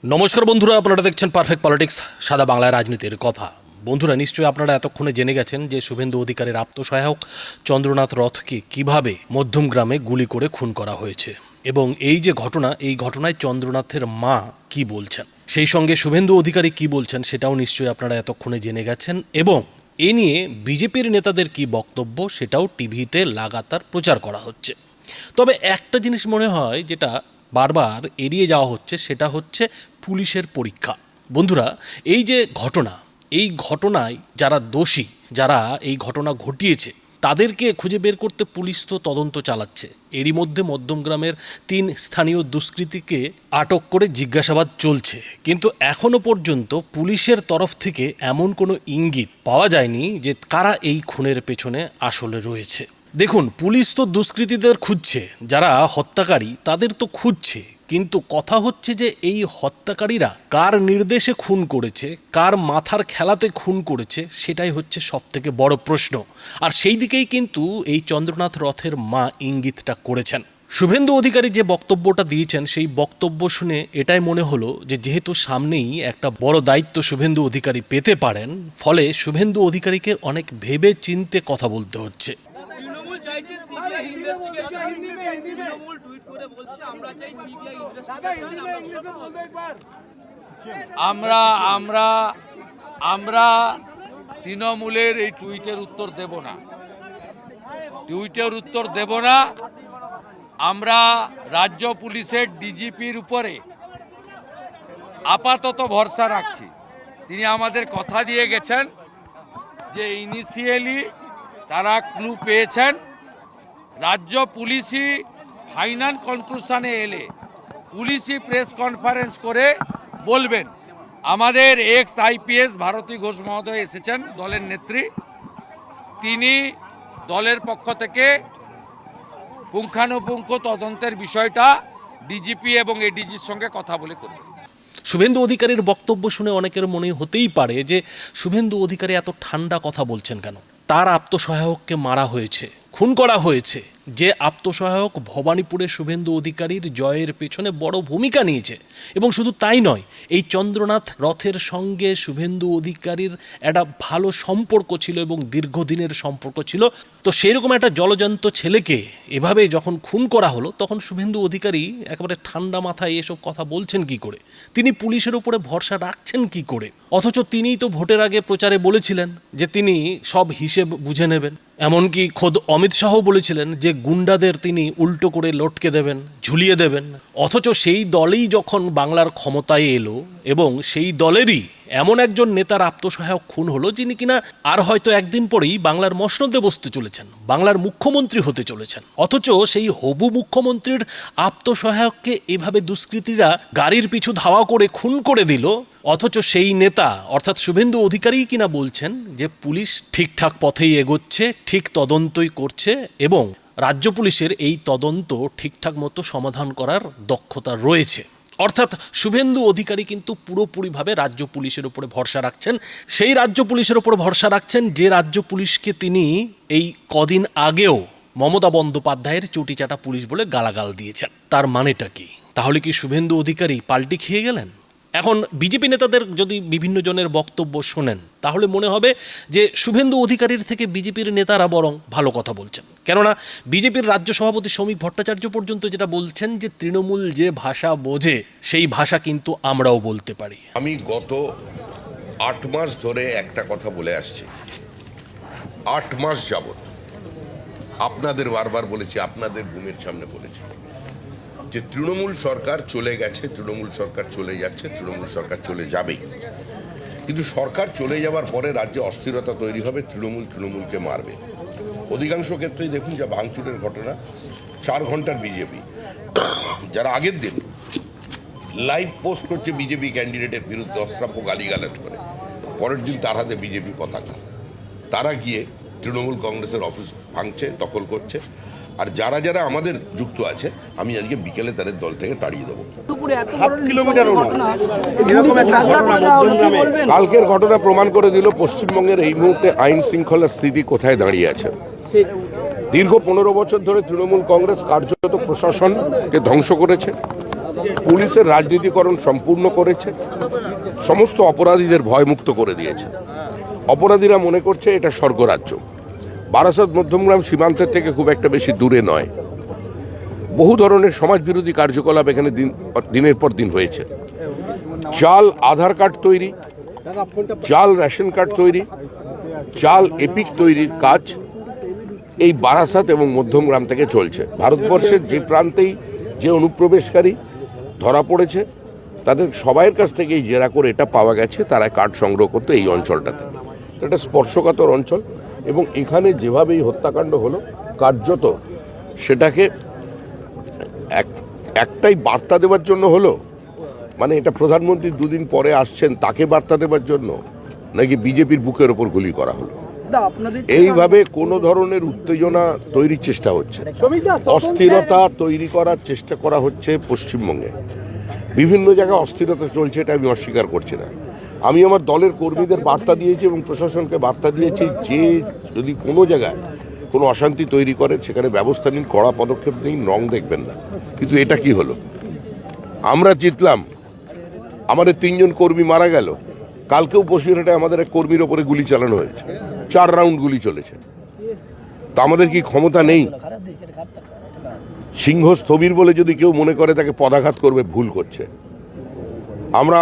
নমস্কার বন্ধুরা, আপনারা দেখছেন পারফেক্ট পলিটিক্স, সাদা বাংলায় রাজনীতির কথা। বন্ধুরা, নিশ্চয়ই আপনারা এতক্ষণে জেনে গেছেন যে শুভেন্দু অধিকারীর আত্মসহায়ক চন্দ্রনাথ রথকে কিভাবে মধ্যমগ্রামে গুলি করে খুন করা হয়েছে এবং এই যে ঘটনা, এই ঘটনায় চন্দ্রনাথের মা কি বলছেন, সেই সঙ্গে শুভেন্দু অধিকারী কি বলছেন, সেটাও নিশ্চয়ই আপনারা এতক্ষণে জেনে গেছেন। এবং এ নিয়ে বিজেপির নেতাদের কি বক্তব্য, সেটাও টিভিতে লাগাতার প্রচার করা হচ্ছে। তবে একটা জিনিস মনে হয় যেটা বারবার এড়িয়ে যাওয়া হচ্ছে, সেটা হচ্ছে পুলিশের পরীক্ষা। বন্ধুরা, এই যে ঘটনা, এই ঘটনায় যারা দোষী, যারা এই ঘটনা ঘটিয়েছে, তাদেরকে খুঁজে বের করতে পুলিশ তো তদন্ত চালাচ্ছে। এরই মধ্যে মধ্যমগ্রামের 3 স্থানীয় দুষ্কৃতীকে আটক করে জিজ্ঞাসাবাদ চলছে, কিন্তু এখনো পর্যন্ত পুলিশের তরফ থেকে এমন কোনো ইঙ্গিত পাওয়া যায়নি যে কারা এই খুনের পেছনে আসলে রয়েছে। দেখুন, পুলিশ তো দুষ্কৃতীদের খুঁজছে, যারা হত্যাকারী তাদের তো খুঁজছে, কিন্তু কথা হচ্ছে যে এই হত্যাকারীরা কার নির্দেশে খুন করেছে, কার মাথার খেলাতে খুন করেছে, সেটাই হচ্ছে সবথেকে বড় প্রশ্ন। আর সেই দিকেই কিন্তু এই চন্দ্রনাথ রথের মা ইঙ্গিতটা করেছেন। শুভেন্দু অধিকারী যে বক্তব্যটা দিয়েছেন, সেই বক্তব্য শুনে এটাই মনে হলো যে যেহেতু সামনেই একটা বড় দায়িত্ব শুভেন্দু অধিকারী পেতে পারেন, ফলে শুভেন্দু অধিকারীকে অনেক ভেবে চিন্তে কথা বলতে হচ্ছে। আমরা আমরা আমরা তৃণমূলের এই টুইটের উত্তর দেব না, আমরা রাজ্য পুলিশের ডিজিপির উপরে আপাতত ভরসা রাখছি। তিনি আমাদের কথা দিয়ে গেছেন যে ইনিশিয়ালি তারা ক্লু পেয়েছেন, রাজ্য পুলিশই ফাইনাল কনক্লুশনে এলে পুলিশই প্রেস কনফারেন্স করে বলবেন। আমাদের এক্স আইপিএস ভারতী ঘোষ মহোদয় এসেছেন, দলের নেত্রী। তিনি দলের পক্ষ থেকে পুঙ্খানুপুঙ্খ তদন্তের বিষয়টা ডিজিপি এবং এডিজির সঙ্গে কথা বলে করবেন। শুভেন্দু অধিকারীর বক্তব্য শুনে অনেকের মনে হতেই পারে যে শুভেন্দু অধিকারী এত ঠান্ডা কথা বলছেন কেন। তার আত্মসহায়ককে মারা হয়েছে, খুন করা হয়েছে। যে আত্মসহায়ক ভবানীপুরে শুভেন্দু অধিকারীর জয়ের পেছনে বড় ভূমিকা নিয়েছে, এবং শুধু তাই নয়, এই চন্দ্রনাথ রথের সঙ্গে শুভেন্দু অধিকারীর একটা ভালো সম্পর্ক ছিল এবং দীর্ঘদিনের সম্পর্ক ছিল। তো সেরকম একটা জলজন্ত ছেলেকে এভাবে যখন খুন করা হলো, তখন শুভেন্দু অধিকারী একেবারে ঠান্ডা মাথায় এসব কথা বলছেন কি করে? তিনি পুলিশের উপরে ভরসা রাখছেন কি করে? অথচ তিনিই তো ভোটের আগে প্রচারে বলেছিলেন যে তিনি সব হিসেব বুঝে নেবেন। এমনকি খোদ অমিত শাহ বলেছিলেন যে গুন্ডাদের তিনি উল্টো করে লটকে দেবেন, ঝুলিয়ে দেবেন। অথচ সেই দলেই যখন বাংলার ক্ষমতায় এলো এবং সেই দলেরই এমন একজন নেতার আত্মসহায়ক খুন হলো, যিনি কিনা আর হয়তো একদিন পরেই বাংলার মসনদে বসতে চলেছেন, বাংলার মুখ্যমন্ত্রী হতে চলেছেন, অথচ সেই হবু মুখ্যমন্ত্রীর আত্মসহায়ককে এভাবে দুষ্কৃতীরা গাড়ির পিছু ধাওয়া করে খুন করে দিল। অথচ সেই নেতা অর্থাৎ শুভেন্দু অধিকারী কিনা বলছেন যে পুলিশ ঠিকঠাক পথেই এগোচ্ছে, ঠিক তদন্তই করছে এবং রাজ্য পুলিশের এই তদন্ত ঠিকঠাক মতো সমাধান করার দক্ষতা রয়েছে। অর্থাৎ শুভেন্দু অধিকারী কিন্তু পুরোপুরিভাবে রাজ্য পুলিশের উপরে ভরসা রাখছেন। সেই রাজ্য পুলিশের উপর ভরসা রাখছেন যে রাজ্য পুলিশকে তিনি এই কদিন আগেও মমতা বন্দ্যোপাধ্যায়ের চটিচাটা পুলিশ বলে গালাগাল দিয়েছেন। তার মানেটা কি? তাহলে কি শুভেন্দু অধিকারী পাল্টি খেয়ে গেলেন? এখন বিজেপি নেতাদের যদি বিভিন্ন জনের বক্তব্য শোনেন, তাহলে মনে হবে যে শুভেন্দু অধিকারীর থেকে বিজেপির নেতারা বরং ভালো কথা বলছেন। কেননা বিজেপির রাজ্য সভাপতি শ্রমিক ভট্টাচার্য পর্যন্ত যেটা বলছেন যে তৃণমূল যে ভাষা বোঝে, সেই ভাষা কিন্তু আমরাও বলতে পারি। আমি গত 8 মাস ধরে একটা কথা বলে আসছি, 8 মাস যাবত আপনাদের বারবার বলেছি, আপনাদের ভূমির সামনে বলেছি যে তৃণমূল সরকার চলে গেছে, তৃণমূল সরকার চলে যাচ্ছে, তৃণমূল সরকার চলে যাবেই। কিন্তু সরকার চলে যাওয়ার পরে রাজ্যে অস্থিরতা তৈরি হবে, তৃণমূলকে মারবে। অধিকাংশ ক্ষেত্রেই দেখুন, যা ভাঙচুরের ঘটনা, 4 ঘন্টার বিজেপি যারা আগের দিন লাইভ পোস্ট করছে বিজেপি ক্যান্ডিডেটের বিরুদ্ধে অশ্রাব্য গালিগালাজ করে, পরের দিন তার হাতে বিজেপি পতাকা, তারা গিয়ে তৃণমূল কংগ্রেসের অফিস ভাঙছে, দখল করছে। আর যারা যারা আমাদের যুক্ত আছে, আমি আজকে বিকেলে তাদের দল থেকে তাড়িয়ে দেবো। কালকের ঘটনা প্রমাণ করে দিল পশ্চিমবঙ্গের এই মুহূর্তে আইন শৃঙ্খলার স্থিতি কোথায় দাঁড়িয়ে আছে। দীর্ঘ 15 বছর ধরে তৃণমূল কংগ্রেস কার্যত প্রশাসনকে ধ্বংস করেছে, পুলিশের রাজনীতিকরণ সম্পূর্ণ করেছে, সমস্ত অপরাধীদের ভয়মুক্ত করে দিয়েছে। অপরাধীরা মনে করছে এটা স্বর্গরাজ্য। বারাসত মধ্যমগ্রাম সীমান্তের থেকে খুব একটা বেশি দূরে নয়। বহু ধরনের সমাজবিরোধী কার্যকলাপ এখানে দিনের পর দিন হয়েছে। জাল আধার কার্ড তৈরি, জাল রেশন কার্ড তৈরি, জাল এপিক তৈরির কাজ এই বারাসাত এবং মধ্যমগ্রাম থেকে চলছে। ভারতবর্ষের যে প্রান্তেই যে অনুপ্রবেশকারী ধরা পড়েছে তাদের সবাইয়ের কাছ থেকেই জেরা করে এটা পাওয়া গেছে তারা কার্ড সংগ্রহ করতে এই অঞ্চলটাতে। এটা স্পর্শকাতর অঞ্চল এবং এখানে যেভাবে এই হত্যাকাণ্ড হলো কার্যত সেটাকে একটাই বার্তা দেওয়ার জন্য হলো, মানে এটা প্রধানমন্ত্রী দুদিন পরে আসছেন তাকে বার্তা দেওয়ার জন্য, নাকি বিজেপির বুকের ওপর গুলি করা হলো? এইভাবে কোনো ধরনের উত্তেজনা তৈরির চেষ্টা হচ্ছে, অস্থিরতা তৈরি করার চেষ্টা করা হচ্ছে পশ্চিমবঙ্গে। বিভিন্ন জায়গায় অস্থিরতা চলছে, এটা আমি অস্বীকার করছি না। আমি আমার দলের কর্মীদের বার্তা দিয়েছি এবং প্রশাসনকে বার্তা দিয়েছি যে যদি কোনো জায়গায় কোনো অশান্তি তৈরি করে সেখানে ব্যবস্থা নিন, কড়া পদক্ষেপ নিন, রং দেখবেন না। কিন্তু এটা কি হলো? আমরা জিতলাম, আমাদের 3 জন কর্মী মারা গেল। কালকেও বসিরহাটে আমাদের এক কর্মীর ওপরে গুলি চালানো হয়েছে, 4 রাউন্ড গুলি চলেছে। তো আমাদের কি ক্ষমতা নেই? সিংহ স্থবির বলে যদি কেউ মনে করে তাকে পদাঘাত করবে, ভুল করছে। আমরা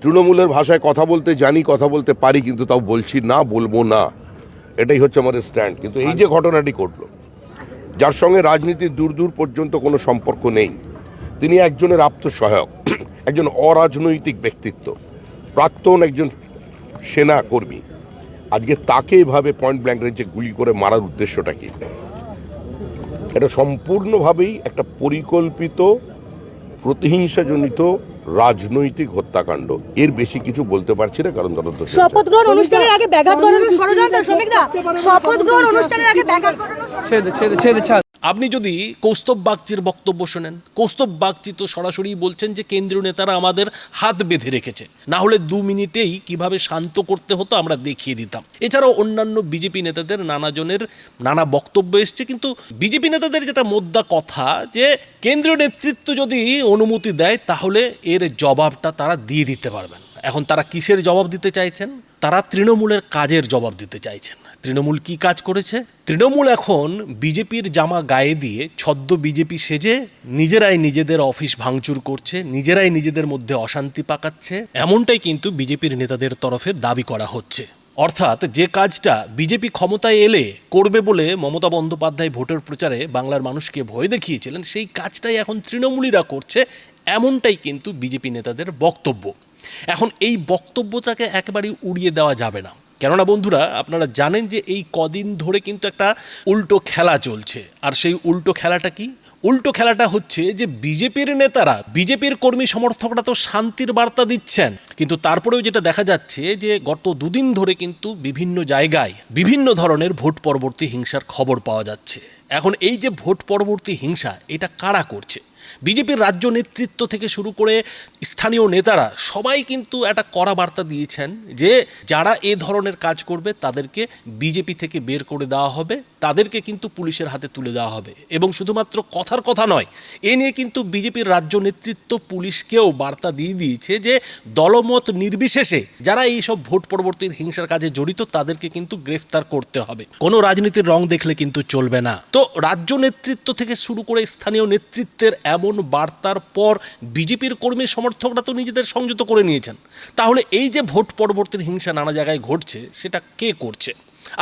তৃণমূলের ভাষায় কথা বলতে জানি, কথা বলতে পারি, কিন্তু তাও বলছি না, বলবো না, এটাই হচ্ছে আমাদের স্ট্যান্ড। কিন্তু এই যে ঘটনাটি ঘটলো, যার সঙ্গে রাজনীতির দূর দূর পর্যন্ত কোনো সম্পর্ক নেই, তিনি একজনের আত্মসহায়ক, একজন অরাজনৈতিক ব্যক্তিত্ব, প্রাক্তন একজন সেনা কর্মী। আজকে তাকে এভাবে পয়েন্ট ব্ল্যাঙ্ক রেঞ্জে গুলি করে মারার উদ্দেশ্যটা কি? এটা সম্পূর্ণভাবেই একটা পরিকল্পিত প্রতিহিংসাজনিত রাজনৈতিক হত্যাকাণ্ড। এর বেশি কিছু বলতে পারছি না, কারণ তদন্ত চলছে। শপথ গ্রহণ অনুষ্ঠানের আগে ব্যাঘাত ঘটানোর ষড়যন্ত্র, শ্রমিকরা শপথ গ্রহণ অনুষ্ঠানের আগে ব্যাঘাত ঘটানোর। আপনি যদি কৌস্তব বাগচির বক্তব্য শোনেন, কৌস্তব বাগচি তো সরাসরি বলছেন যে কেন্দ্রীয় নেতারা আমাদের হাত বেঁধে রেখেছে, না হলে 2 মিনিটেই কিভাবে শান্ত করতে হতো আমরা দেখিয়ে দিতাম। এছাড়াও অন্যান্য বিজেপি নেতাদের নানাজনের নানা বক্তব্য এসছে, কিন্তু বিজেপি নেতাদের যেটা মোদ্দা কথা যে কেন্দ্রীয় নেতৃত্ব যদি অনুমতি দেয় তাহলে এর জবাবটা তারা দিয়ে দিতে পারবেন। এখন তারা কিসের জবাব দিতে চাইছেন? তারা তৃণমূলের কাজের জবাব দিতে চাইছেন। তৃণমূল কি কাজ করেছে? তৃণমূল এখন বিজেপির জামা গায়ে দিয়ে ছদ্ম বিজেপি সেজে নিজেরাই নিজেদের অফিস ভাঙচুর করছে, নিজেরাই নিজেদের মধ্যে অশান্তি পাকাচ্ছে, এমনটাই কিন্তু বিজেপির নেতাদের তরফে দাবি করা হচ্ছে। অর্থাৎ যে কাজটা বিজেপি ক্ষমতায় এলে করবে বলে মমতা বন্দ্যোপাধ্যায় ভোটের প্রচারে বাংলার মানুষকে ভয় দেখিয়েছিলেন, সেই কাজটাই এখন তৃণমূলীরা করছে, এমনটাই কিন্তু বিজেপি নেতাদের বক্তব্য। এখন এই বক্তব্যটাকে একেবারেই উড়িয়ে দেওয়া যাবে না, কেননা বন্ধুরা আপনারা জানেন যে এই কদিন ধরে কিন্তু একটা উল্টো খেলা চলছে। আর সেই উল্টো খেলাটা কি? উল্টো খেলাটা হচ্ছে যে বিজেপির নেতারা, বিজেপির কর্মী সমর্থকরা তো শান্তির বার্তা দিচ্ছেন, কিন্তু তারপরেও যেটা দেখা যাচ্ছে যে গত 2 দিন ধরে কিন্তু বিভিন্ন জায়গায় বিভিন্ন ধরনের ভোট পরবর্তী হিংসার খবর পাওয়া যাচ্ছে। এখন এই যে ভোট পরবর্তী হিংসা, এটা কারা করছে? বিজেপির রাজ্য নেতৃত্ব থেকে শুরু করে স্থানীয় নেতারা সবাই কিন্তু একটা কড়া বার্তা দিয়েছেন যে যারা এ ধরনের কাজ করবে তাদেরকে বিজেপি থেকে বের করে দেওয়া হবে, তাদেরকে কিন্তু পুলিশের হাতে তুলে দেওয়া হবে। এবং শুধুমাত্র কথার কথা নয়, এ নিয়ে কিন্তু বিজেপির রাজ্য নেতৃত্ব পুলিশকেও বার্তা দিয়ে দিয়েছে যে দলমত নির্বিশেষে যারা এই সব ভোট পরবর্তী হিংসার কাজে জড়িত তাদেরকে কিন্তু গ্রেফতার করতে হবে, কোনো রাজনীতির রং দেখলে কিন্তু চলবে না। তো রাজ্য নেতৃত্ব থেকে শুরু করে স্থানীয় নেতৃত্বের এমন বার্তার পর বিজেপির কর্মী সমর্থকরা তো নিজেদের সংযত করে নিয়েছেন। তাহলে এই যে ভোট পরবর্তী হিংসা নানা জায়গায় ঘটছে, সেটা কে করছে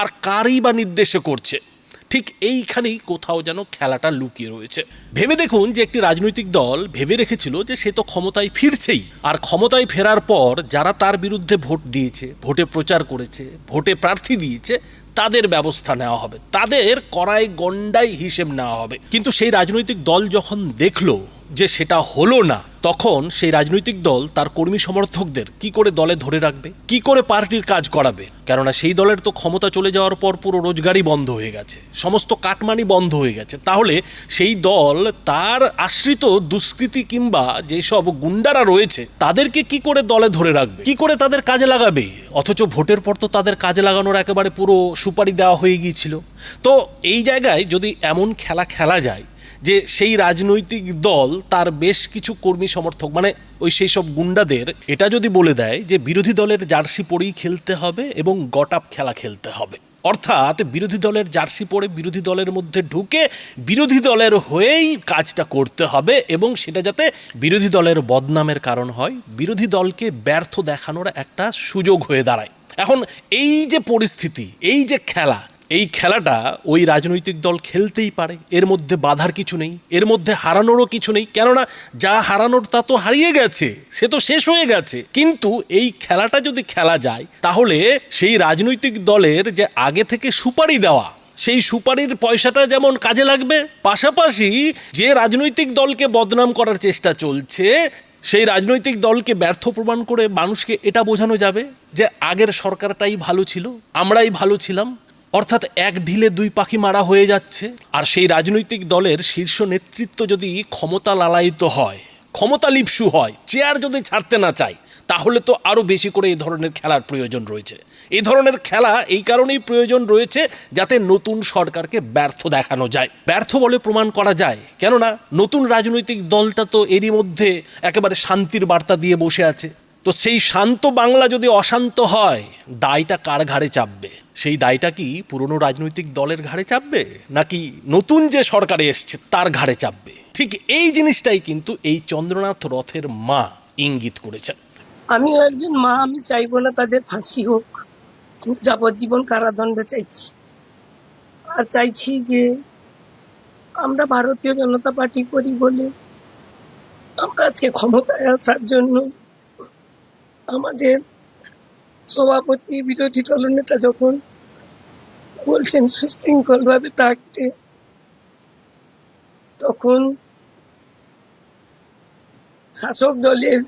আর কারই বা নির্দেশে করছে? ঠিক এইখানেই কোথাও যেন খেলাটা লুকিয়ে রয়েছে। ভেবে দেখুন যে একটি রাজনৈতিক দল ভেবে রেখেছিল যে সে তো ক্ষমতায় ফিরছেই, আর ক্ষমতায় ফেরার পর যারা তার বিরুদ্ধে ভোট দিয়েছে, ভোটে প্রচার করেছে, ভোটে প্রার্থী দিয়েছে, তাদের ব্যবস্থা নেওয়া হবে, তাদের কড়াই গন্ডাই হিসেব নেওয়া হবে। কিন্তু সেই রাজনৈতিক দল যখন দেখলো যে সেটা হলো না, তখন সেই রাজনৈতিক দল তার কর্মী সমর্থকদের কি করে দলে ধরে রাখবে, কি করে পার্টির কাজ করাবে? কেননা সেই দলের তো ক্ষমতা চলে যাওয়ার পর পুরো রোজগারই বন্ধ হয়ে গেছে, সমস্ত কাটমানি বন্ধ হয়ে গেছে। তাহলে সেই দল তার আশ্রিত দুষ্কৃতী কিংবা যেসব গুন্ডারা রয়েছে তাদেরকে কি করে দলে ধরে রাখবে, কি করে তাদের কাজে লাগাবে? অথচ ভোটের পর তো তাদের কাজে লাগানোর একেবারে পুরো সুপারি দেওয়া হয়ে গিয়েছিল। তো এই জায়গায় যদি এমন খেলা খেলা যায় যে সেই রাজনৈতিক দল তার বেশ কিছু কর্মী সমর্থক মানে ওই সেই সব গুন্ডাদের এটা যদি বলে দেয় যে বিরোধী দলের জার্সি পরেই খেলতে হবে এবং গট আপ খেলা খেলতে হবে, অর্থাৎ বিরোধী দলের জার্সি পরে বিরোধী দলের মধ্যে ঢুকে বিরোধী দলের হয়েই কাজটা করতে হবে এবং সেটা যাতে বিরোধী দলের বদনামের কারণ হয়, বিরোধী দলকে ব্যর্থ দেখানোর একটা সুযোগ হয়ে দাঁড়ায়। এখন এই যে পরিস্থিতি, এই যে খেলা, এই খেলাটা ওই রাজনৈতিক দল খেলতেই পারে, এর মধ্যে বাধার কিছু নেই, এর মধ্যে হারানোরও কিছু নেই, কেননা যা হারানোর তা তো হারিয়ে গেছে, সে তো শেষ হয়ে গেছে। কিন্তু এই খেলাটা যদি খেলা যায় তাহলে সেই রাজনৈতিক দলের যে আগে থেকে সুপারি দেওয়া, সেই সুপারির পয়সাটা যেমন কাজে লাগবে, পাশাপাশি যে রাজনৈতিক দলকে বদনাম করার চেষ্টা চলছে সেই রাজনৈতিক দলকে ব্যর্থ প্রমাণ করে মানুষকে এটা বোঝানো যাবে যে আগের সরকারটাই ভালো ছিল, আমরাই ভালো ছিলাম। অর্থাৎ এক ঢিলে দুই পাখি মারা হয়ে যাচ্ছে। আর সেই রাজনৈতিক দলের শীর্ষ নেতৃত্ব যদি ক্ষমতা লালায়িত হয়, ক্ষমতা লিপসু হয়, চেয়ার যদি ছাড়তে না চায়, তাহলে তো আরও বেশি করে এই ধরনের খেলার প্রয়োজন রয়েছে। এই ধরনের খেলা এই কারণেই প্রয়োজন রয়েছে যাতে নতুন সরকারকে ব্যর্থ দেখানো যায়, ব্যর্থ বলে প্রমাণ করা যায়। কেননা নতুন রাজনৈতিক দলটা তো এরই মধ্যে একেবারে শান্তির বার্তা দিয়ে বসে আছে। তো সেই শান্ত বাংলা যদি অশান্ত হয়, দায়টা কার ঘাড়ে চাপবে? সেই দায়টা কি পুরনো রাজনৈতিক দলের ঘাড়ে চাপবে নাকি নতুন যে সরকারে এসছে তার ঘাড়ে চাপবে? ঠিক এই জিনিসটাই কিন্তু এই চন্দ্রনাথ রথের মা ইঙ্গিত করেছেন। আমি একজন মা, আমি চাইবো না তাদের ফাঁসি হোক, কিন্তু যাবজ্জীবন কারাদণ্ড চাইছি। আর চাইছি যে আমরা ভারতীয় জনতা পার্টি করি বলে আমরা আজকে ক্ষমতায় আসার জন্য আমাদের সভাপতি বিরোধী দলনেতা যখন বলছেন সুশৃঙ্খল ভাবে থাকতে, তখন শাসক দলের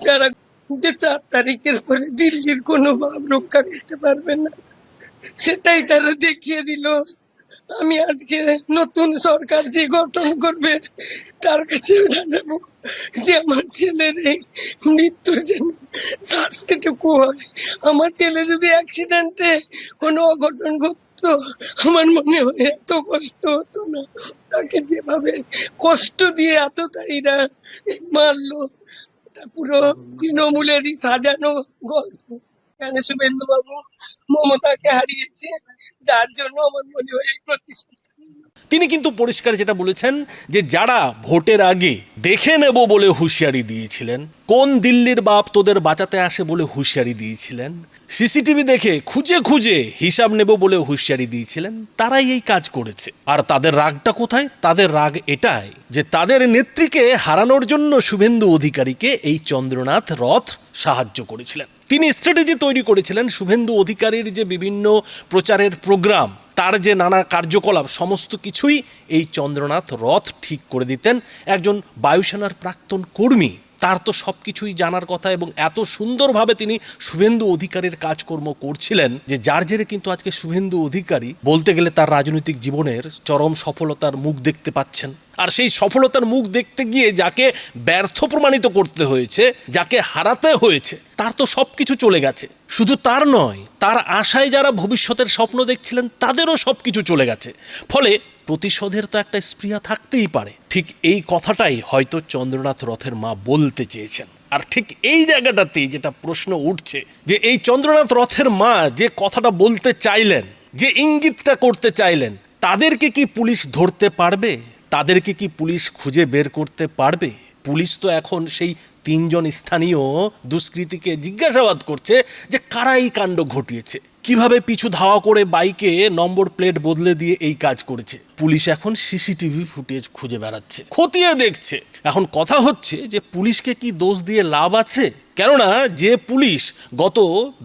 যারা 4 তারিখের পরে দিল্লির কোনো ভাব রক্ষা করতে পারবে না, সেটাই তারা দেখিয়ে দিল। আমি আজকে নতুন সরকার যে গঠন করবে তার কাছে জানাবো যে আমার ছেলের এই মৃত্যুর জন্য শাস্তিটুকু হয়। আমার ছেলে যদি অ্যাক্সিডেন্টে কোনো অঘটন ঘটতো, আমার মনে হয় এত কষ্ট হতো না। তাকে যেভাবে কষ্ট দিয়ে এতটাইরা মারলো, এটা পুরো তৃণমূলেরই সাজানো গল্প। এখানে শুভেন্দু বাবু মমতাকে হারিয়েছে, যার জন্য আমার মনে হয় এই প্রতিশ্রুতি। তিনি কিন্তু পরিষ্কার যেটা বলেছেন যে যারা ভোটের আগে দেখে নেব বলে হুঁশিয়ারি দিয়েছিলেন, কোন দিল্লির বাপ তোদের বাঁচাতে আসে বলে হুঁশিয়ারি দিয়েছিলেন, সিসিটিভি দেখে খুঁজে খুঁজে হিসাব নেব বলে হুঁশিয়ারি দিয়েছিলেন, তারাই এই কাজ করেছে। আর তাদের রাগটা কোথায়? তাদের রাগ এটাই যে তাদের নেত্রীকে হারানোর জন্য শুভেন্দু অধিকারীকে এই চন্দ্রনাথ রথ সাহায্য করেছিলেন। তিনি স্ট্র্যাটেজি তৈরি করেছিলেন শুভেন্দু অধিকারীর যে বিভিন্ন প্রচারের প্রোগ্রাম, তার যে নানা কার্যকলাপ, সমস্ত কিছুই এই চন্দ্রনাথ রথ ঠিক করে দিতেন। একজন বায়ুসেনার প্রাক্তন কর্মী, তার তো সব কিছুই জানার কথা এবং এত সুন্দরভাবে তিনি শুভেন্দু অধিকারীর কাজকর্ম করছিলেন যে যার জেরে কিন্তু আজকে শুভেন্দু অধিকারী বলতে গেলে তার রাজনৈতিক জীবনের চরম সফলতার মুখ দেখতে পাচ্ছেন। আর সেই সফলতার মুখ দেখতে গিয়ে যাকে ব্যর্থ প্রমাণিত করতে হয়েছে, যাকে হারাতে হয়েছে, তার তো সব কিছু চলে গেছে। শুধু তার নয়, তার আশায় যারা ভবিষ্যতের স্বপ্ন দেখছিলেন তাদেরও সব কিছু চলে গেছে। ফলে প্রতিশোধের তো একটা স্পৃহা থাকতেই পারে। ঠিক এই কথাটাই হয়তো চন্দ্রনাথ রথের মা বলতে চেয়েছেন। আর ঠিক এই জায়গাটাতেই যেটা প্রশ্ন উঠছে যে এই চন্দ্রনাথ রথের মা যে কথাটা বলতে চাইলেন, যে ইঙ্গিতটা করতে চাইলেন, তাদেরকে কি পুলিশ ধরতে পারবে? তাদেরকে কি পুলিশ খুঁজে বের করতে পারবে? পুলিশ তো এখন সেই 3 জন স্থানীয় দুষ্কৃতীকে জিজ্ঞাসাবাদ করছে যে কারা এই কাণ্ড ঘটিয়েছে, কিভাবে পিছু ধাওয়া করে বাইকে নম্বর প্লেট বদলে দিয়ে এই কাজ করেছে। পুলিশ এখন সিসিটিভি ফুটেজ খুঁজে বেড়াচ্ছে, খতিয়ে দেখছে। এখন কথা হচ্ছে যে পুলিশকে কি দোষ দিয়ে লাভ আছে? কেননা যে পুলিশ গত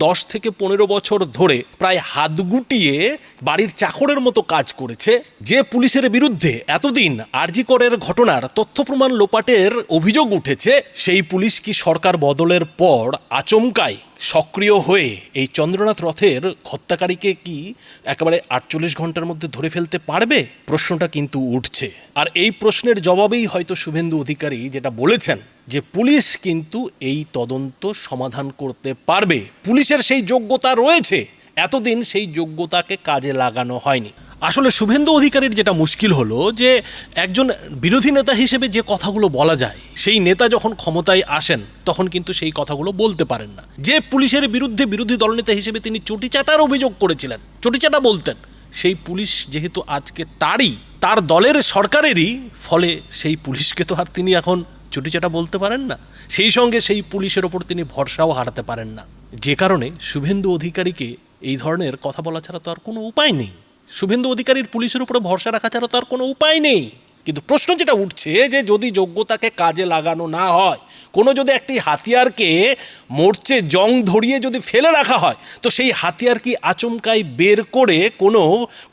10 থেকে 15 বছর ধরে প্রায় হাত গুটিয়ে বাড়ির চাকরের মতো কাজ করেছে, যে পুলিশের বিরুদ্ধে এতদিন আরজি করের ঘটনার তথ্য প্রমাণ লোপাটের অভিযোগ উঠেছে, সেই পুলিশ কি সরকার বদলের পর আচমকাই সক্রিয় হয়ে এই চন্দ্রনাথ রথের হত্যাকারীকে কি একেবারে 48 ঘন্টার মধ্যে ধরে ফেলতে পারবে? প্রশ্নটা কিন্তু উঠছে। আর এই প্রশ্নের জবাবেই হয়তো শুভেন্দু অধিকারী যেটা বলেছেন যে পুলিশ কিন্তু এই তদন্ত সমাধান করতে পারবে, পুলিশের সেই যোগ্যতা রয়েছে, এতদিন সেই যোগ্যতাকে কাজে লাগানো হয়নি। আসলে শুভেন্দু অধিকারীর যেটা মুশকিল হলো যে একজন বিরোধী নেতা হিসেবে যে কথাগুলো বলা যায় সেই নেতা যখন ক্ষমতায় আসেন তখন কিন্তু সেই কথাগুলো বলতে পারেন না। যে পুলিশের বিরুদ্ধে বিরোধী দলনেতা হিসেবে তিনি চটিচাটার অভিযোগ করেছিলেন, চটিচাটা বলতেন, সেই পুলিশ যেহেতু আজকে তার দলের সরকারেরই, ফলে সেই পুলিশকে তো আর তিনি এখন চটিচাটা বলতে পারেন না। সেই সঙ্গে সেই পুলিশের ওপর তিনি ভরসাও হারাতে পারেন না, যে কারণে শুভেন্দু অধিকারীকে এই ধরনের কথা বলা ছাড়া তো আর কোনো উপায় নেই। শুভেন্দু অধিকারীর পুলিশের উপরে ভরসা রাখা ছাড়া তো আর কোনো উপায় নেই। কিন্তু প্রশ্ন যেটা উঠছে যে যদি যোগ্যতাকে কাজে লাগানো না হয়, কোনো যদি একটি হাতিয়ারকে মোর্চে জং ধরিয়ে যদি ফেলে রাখা হয়, তো সেই হাতিয়ার কি আচমকাই বের করে কোনো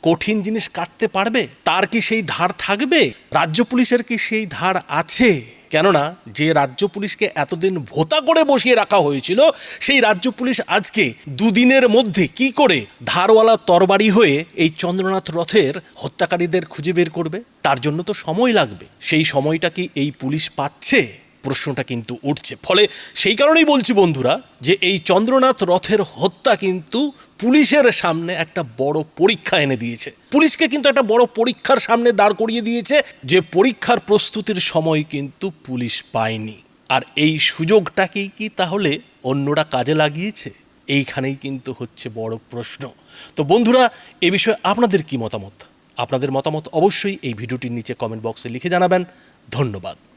কঠিন জিনিস কাটতে পারবে? তার কি সেই ধার থাকবে? রাজ্য পুলিশের কি সেই ধার আছে? কেননা যে রাজ্য পুলিশকে এতদিন ভোতা করে বসিয়ে রাখা হয়েছিল, সেই রাজ্য পুলিশ আজকে দুদিনের মধ্যে কি করে ধারওয়ালা তরবারি হয়ে এই চন্দ্রনাথ রথের হত্যাকারীদের খুঁজে বের করবে? তার জন্য তো সময় লাগবে। সেই সময়টা কি এই পুলিশ পাচ্ছে? প্রশ্নটা কিন্তু উঠছে। ফলে সেই কারণেই বলছি বন্ধুরা, যে এই চন্দ্রনাথ রথের হত্যা কিন্তু পুলিশের সামনে একটা বড় পরীক্ষা এনে দিয়েছে। পুলিশকে কিন্তু একটা বড় পরীক্ষার সামনে দাঁড় করিয়ে দিয়েছে, যে পরীক্ষার প্রস্তুতির সময় কিন্তু পুলিশ পায়নি। আর এই সুযোগটাকেই কি তাহলে অন্যরা কাজে লাগিয়েছে? এইখানেই কিন্তু হচ্ছে বড় প্রশ্ন। তো বন্ধুরা, এ বিষয়ে আপনাদের কি মতামত? আপনাদের মতামত অবশ্যই এই ভিডিওটির নিচে কমেন্ট বক্সে লিখে জানাবেন। ধন্যবাদ।